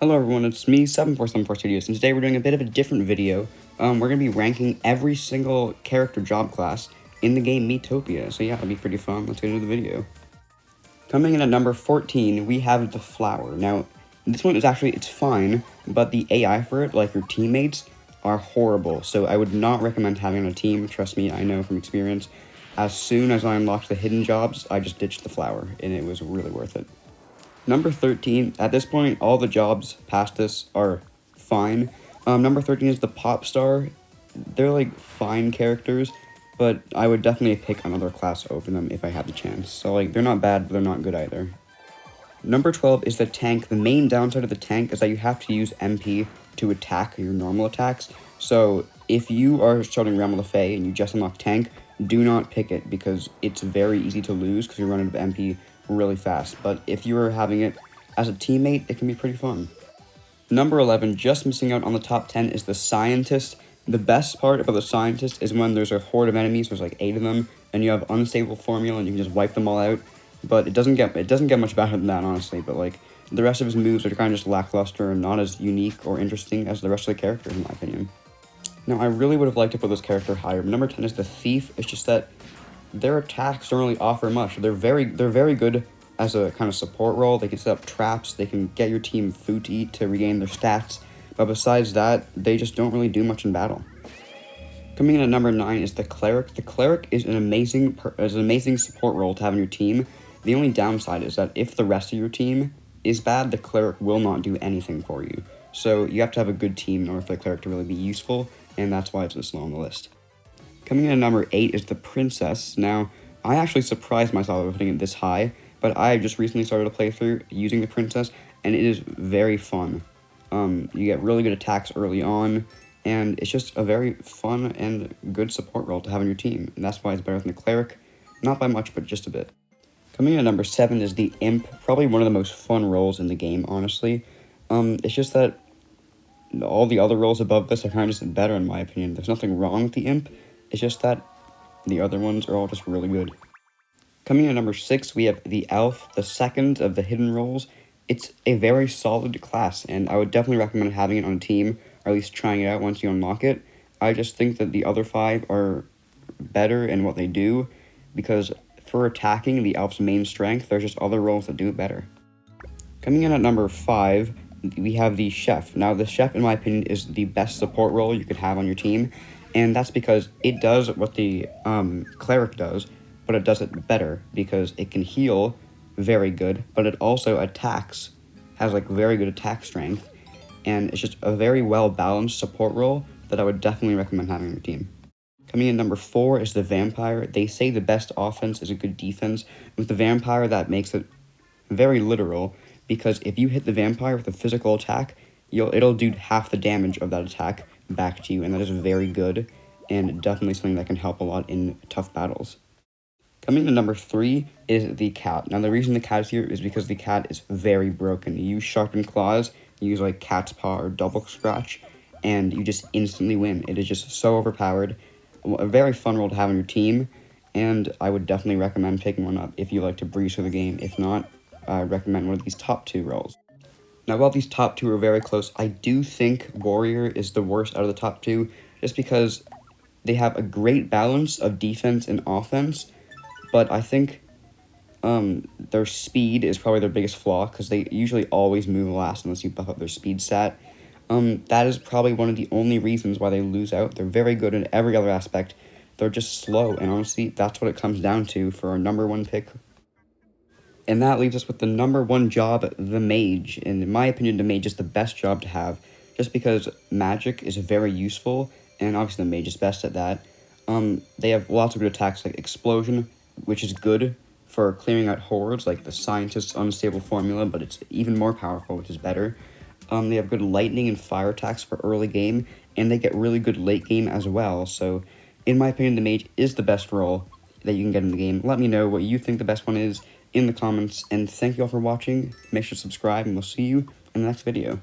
Hello everyone, it's me, 747 Studios, and today we're doing a bit of a different video. We're going to be ranking every single character job class in the game Miitopia, so yeah, it'll be pretty fun. Let's get into the video. Coming in at number 14, we have the Flower. Now, this one is it's fine, but the AI for it, like your teammates, are horrible, so I would not recommend having it on a team. Trust me, I know from experience. As soon as I unlocked the hidden jobs, I just ditched the Flower, and it was really worth it. Number 13, at this point, all the jobs past this are fine. Number 13 is the Pop Star. They're like fine characters, but I would definitely pick another class over them if I had the chance. So like, they're not bad, but they're not good either. Number 12 is the Tank. The main downside of the Tank is that you have to use MP to attack your normal attacks. So if you are starting Realm of the Fae and you just unlock Tank, do not pick it because it's very easy to lose because you run out of MP really fast, but if you are having it as a teammate, it can be pretty fun. Number 11, just missing out on the top 10, is the Scientist. The best part about the Scientist is when there's a horde of enemies, there's like 8 of them, and you have unstable formula and you can just wipe them all out, but it doesn't get much better than that, honestly, but like, the rest of his moves are kind of just lackluster and not as unique or interesting as the rest of the characters, in my opinion. Now, I really would have liked to put this character higher, but number 10 is the Thief. It's just that their attacks don't really offer much. They're very good as a kind of support role. They can set up traps, they can get your team food to eat to regain their stats, but besides that, they just don't really do much in battle. Coming in at number 9 is the Cleric. The Cleric is an amazing support role to have on your team. The only downside is that if the rest of your team is bad, the Cleric will not do anything for you. So you have to have a good team in order for the Cleric to really be useful, and that's why it's this low on the list. Coming in at number 8 is the Princess. Now, I actually surprised myself by putting it this high, but I just recently started a playthrough using the Princess, and it is very fun. You get really good attacks early on, and it's just a very fun and good support role to have on your team, and that's why it's better than the Cleric. Not by much, but just a bit. Coming in at number 7 is the Imp, probably one of the most fun roles in the game, honestly. It's just that all the other roles above this are kind of just better in my opinion. There's nothing wrong with the Imp. It's just that the other ones are all just really good. Coming in at number 6, we have the Elf, the second of the hidden roles. It's a very solid class, and I would definitely recommend having it on a team, or at least trying it out once you unlock it. I just think that the other 5 are better in what they do, because for attacking the Elf's main strength, there's just other roles that do it better. Coming in at number 5, we have the Chef. Now, the Chef, in my opinion, is the best support role you could have on your team, and that's because it does what the Cleric does, but it does it better because it can heal very good, but it also attacks, has like very good attack strength, and it's just a very well-balanced support role that I would definitely recommend having on your team. Coming in number 4 is the Vampire. They say the best offense is a good defense. With the Vampire, that makes it very literal, because if you hit the Vampire with a physical attack, it'll do half the damage of that attack back to you, and that is very good, and definitely something that can help a lot in tough battles. Coming to number 3 is the Cat. Now, the reason the Cat is here is because the Cat is very broken. You use Sharpened Claws, you use like Cat's Paw or Double Scratch, and you just instantly win. It is just so overpowered. A very fun role to have on your team, and I would definitely recommend picking one up if you like to breeze through the game. If not, I recommend one of these top 2 roles. Now, while these top 2 are very close, I do think Warrior is the worst out of the top 2, just because they have a great balance of defense and offense, but I think their speed is probably their biggest flaw, because they usually always move last unless you buff up their speed stat. That is probably one of the only reasons why they lose out. They're very good in every other aspect. They're just slow, and honestly, that's what it comes down to for our number 1 pick. And that leaves us with the number 1 job, the Mage. And in my opinion, the Mage is the best job to have, just because magic is very useful, and obviously the Mage is best at that. They have lots of good attacks like Explosion, which is good for clearing out hordes, like the Scientist's unstable formula, but it's even more powerful, which is better. They have good lightning and fire attacks for early game, and they get really good late game as well. So, in my opinion, the Mage is the best role that you can get in the game. Let me know what you think the best one is in the comments, and thank you all for watching. Make sure to subscribe, and we'll see you in the next video.